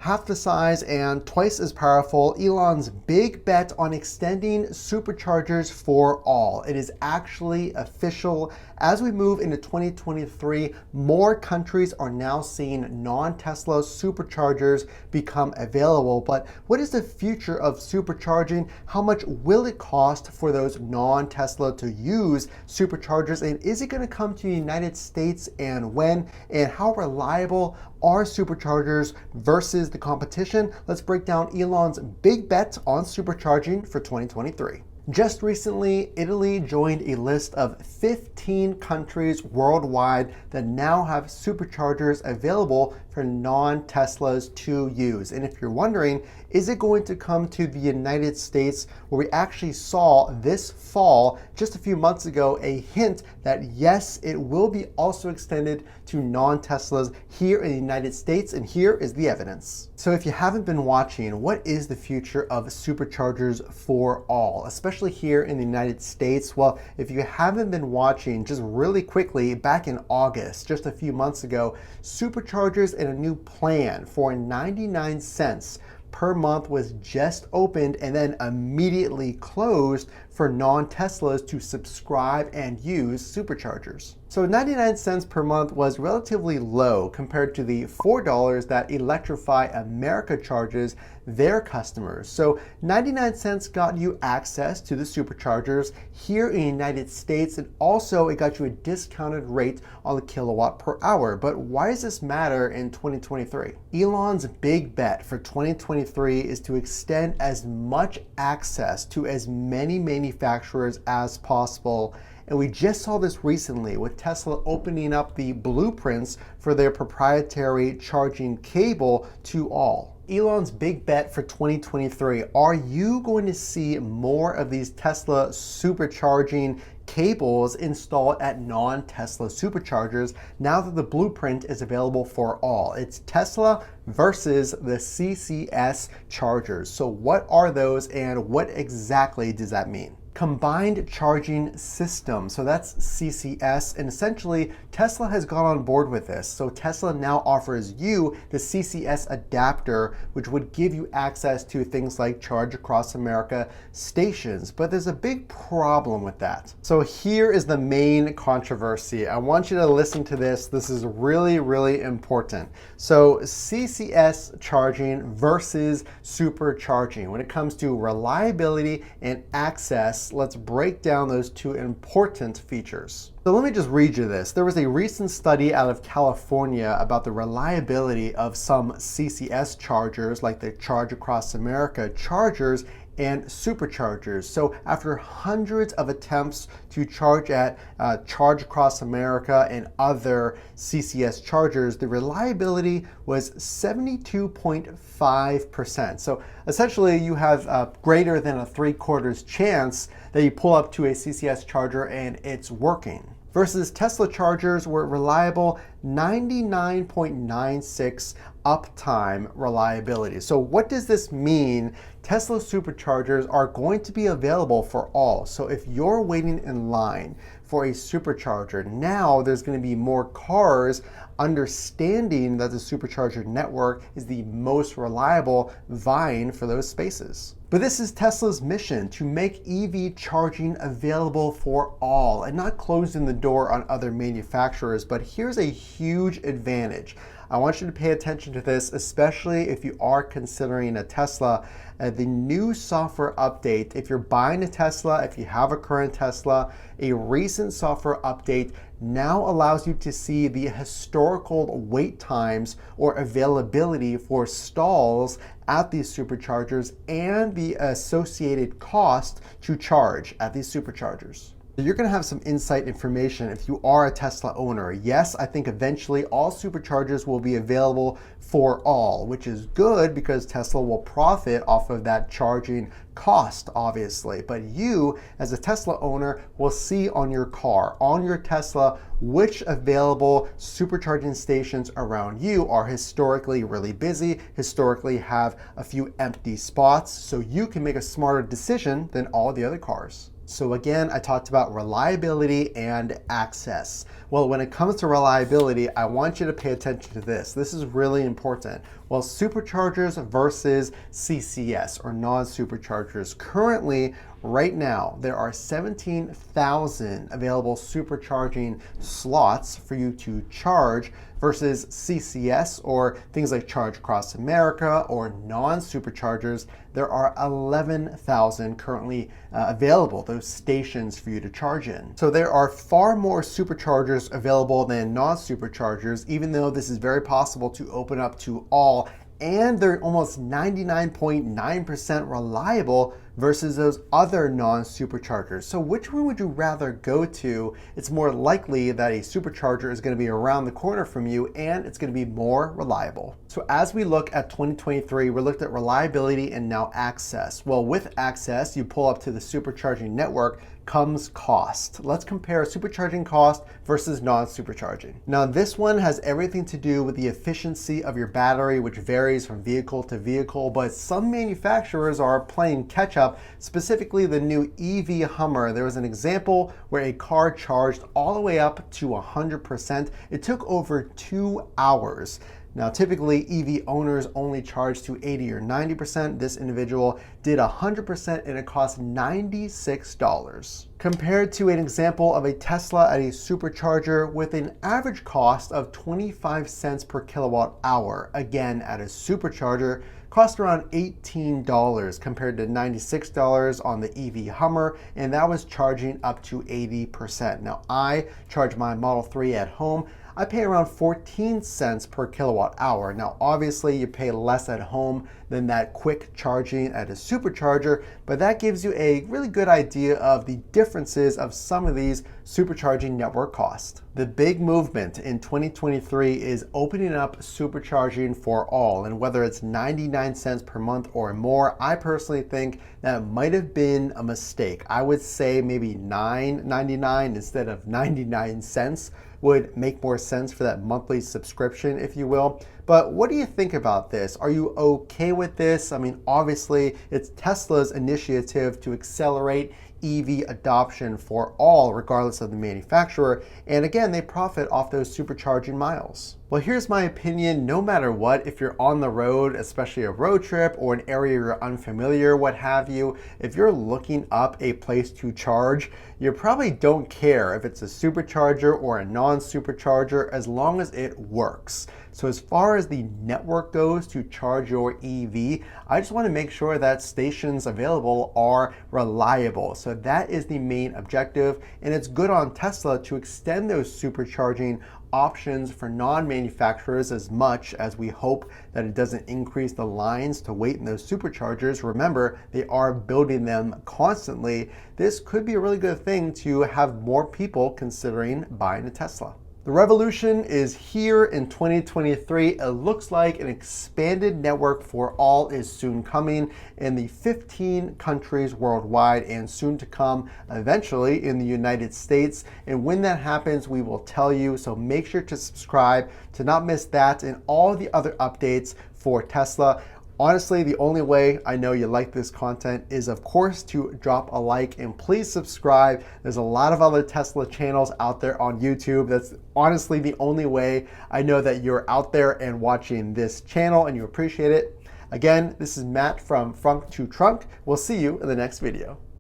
Half the size and twice as powerful, Elon's big bet on extending superchargers for all. It is actually official. As we move into 2023, more countries are now seeing non-Tesla superchargers become available. But what is the future of supercharging? How much will it cost for those non-Tesla to use superchargers? And is it going to come to the United States, and when? And how reliable are superchargers versus the competition? Let's break down Elon's big bet on supercharging for 2023. Just recently, Italy joined a list of 15 countries worldwide that now have superchargers available for non-Teslas to use. And if you're wondering, is it going to come to the United States, where we actually saw this fall, just a few months ago, a hint that yes, it will be also extended to non-Teslas here in the United States, and here is the evidence. So if you haven't been watching, what is the future of superchargers for all, especially here in the United States? Well, if you haven't been watching, just really quickly, back in August, just a few months ago, superchargers and a new plan for 99 cents per month was just opened and then immediately closed for non-Teslas to subscribe and use superchargers. So 99 cents per month was relatively low compared to the $4 that Electrify America charges their customers. So 99 cents got you access to the superchargers here in the United States, and also it got you a discounted rate on the kilowatt per hour. But why does this matter in 2023? Elon's big bet for 2023 is to extend as much access to as many manufacturers as possible. And we just saw this recently with Tesla opening up the blueprints for their proprietary charging cable to all. Elon's big bet for 2023, are you going to see more of these Tesla supercharging cables installed at non-Tesla superchargers now that the blueprint is available for all? It's Tesla versus the CCS chargers. So what are those, and what exactly does that mean? Combined charging system, so that's CCS, and essentially Tesla has gone on board with this. So Tesla now offers you the CCS adapter, which would give you access to things like Charge Across America stations. But there's a big problem with that. So here is the main controversy. I want you to listen to this. This is really, really important. So CCS charging versus supercharging. When it comes to reliability and access, let's break down those two important features. So let me just read you this. There was a recent study out of California about the reliability of some CCS chargers, like the Charge Across America chargers and superchargers. So after hundreds of attempts to charge at Charge Across America and other CCS chargers, the reliability was 72.5%. So essentially you have greater than a 3/4 chance that you pull up to a CCS charger and it's working. Versus Tesla chargers were reliable 99.96 uptime reliability. So what does this mean? Tesla superchargers are going to be available for all. So if you're waiting in line for a supercharger, now there's going to be more cars understanding that the supercharger network is the most reliable, vying for those spaces. But this is Tesla's mission, to make EV charging available for all and not closing the door on other manufacturers. But here's a huge advantage. I want you to pay attention to this, especially if you are considering a Tesla. The new software update, if you're buying a Tesla, if you have a current Tesla, a recent software update now allows you to see the historical wait times or availability for stalls at these superchargers and the associated cost to charge at these superchargers. You're going to have some insight information if you are a Tesla owner. Yes, I think eventually all superchargers will be available for all, which is good because Tesla will profit off of that charging cost, obviously. But you, as a Tesla owner, will see on your car, on your Tesla, which available supercharging stations around you are historically really busy, historically have a few empty spots, so you can make a smarter decision than all the other cars. So again, I talked about reliability and access. Well, when it comes to reliability, I want you to pay attention to this. This is really important. Well, superchargers versus CCS or non-superchargers. Currently, right now, there are 17,000 available supercharging slots for you to charge versus CCS or things like Charge Across America or non-superchargers. There are 11,000 currently available, those stations for you to charge in. So there are far more superchargers available than non-superchargers, even though this is very possible to open up to all, and they're almost 99.9% reliable versus those other non-superchargers. So which one would you rather go to? It's more likely that a supercharger is going to be around the corner from you and it's going to be more reliable. So as we look at 2023, we looked at reliability and now access. Well, with access, you pull up to the supercharging network, comes cost. Let's compare supercharging cost versus non-supercharging. Now this one has everything to do with the efficiency of your battery, which varies from vehicle to vehicle, but some manufacturers are playing catch up, specifically the new EV Hummer. There was an example where a car charged all the way up to 100%. It took over 2 hours. Now, typically EV owners only charge to 80 or 90%. This individual did 100% and it cost $96. Compared to an example of a Tesla at a supercharger with an average cost of 25 cents per kilowatt hour. Again, at a supercharger, cost around $18 compared to $96 on the EV Hummer, and that was charging up to 80%. Now, I charge my Model 3 at home. I pay around 14 cents per kilowatt hour. Now, obviously you pay less at home than that quick charging at a supercharger, but that gives you a really good idea of the differences of some of these supercharging network costs. The big movement in 2023 is opening up supercharging for all, and whether it's 99 cents per month or more, I personally think that might have been a mistake. I would say maybe $9.99 instead of 99 cents would make more sense for that monthly subscription, if you will. But what do you think about this? Are you okay with this? I mean, obviously, it's Tesla's initiative to accelerate EV adoption for all, regardless of the manufacturer. And again, they profit off those supercharging miles. Well, here's my opinion. No matter what, if you're on the road, especially a road trip or an area you're unfamiliar, what have you, if you're looking up a place to charge, you probably don't care if it's a supercharger or a non-supercharger as long as it works. So as far as the network goes to charge your EV, I just want to make sure that stations available are reliable. So that is the main objective, and it's good on Tesla to extend those supercharging options for non-manufacturers as much as we hope that it doesn't increase the lines to wait in those superchargers. Remember, they are building them constantly. This could be a really good thing to have more people considering buying a Tesla. The revolution is here in 2023. It looks like an expanded network for all is soon coming in the 15 countries worldwide and soon to come eventually in the United States. And when that happens, we will tell you. So make sure to subscribe to not miss that and all the other updates for Tesla. Honestly, the only way I know you like this content is, of course, to drop a like and please subscribe. There's a lot of other Tesla channels out there on YouTube. That's honestly the only way I know that you're out there and watching this channel and you appreciate it. Again, this is Matt from Frunk to Trunk. We'll see you in the next video.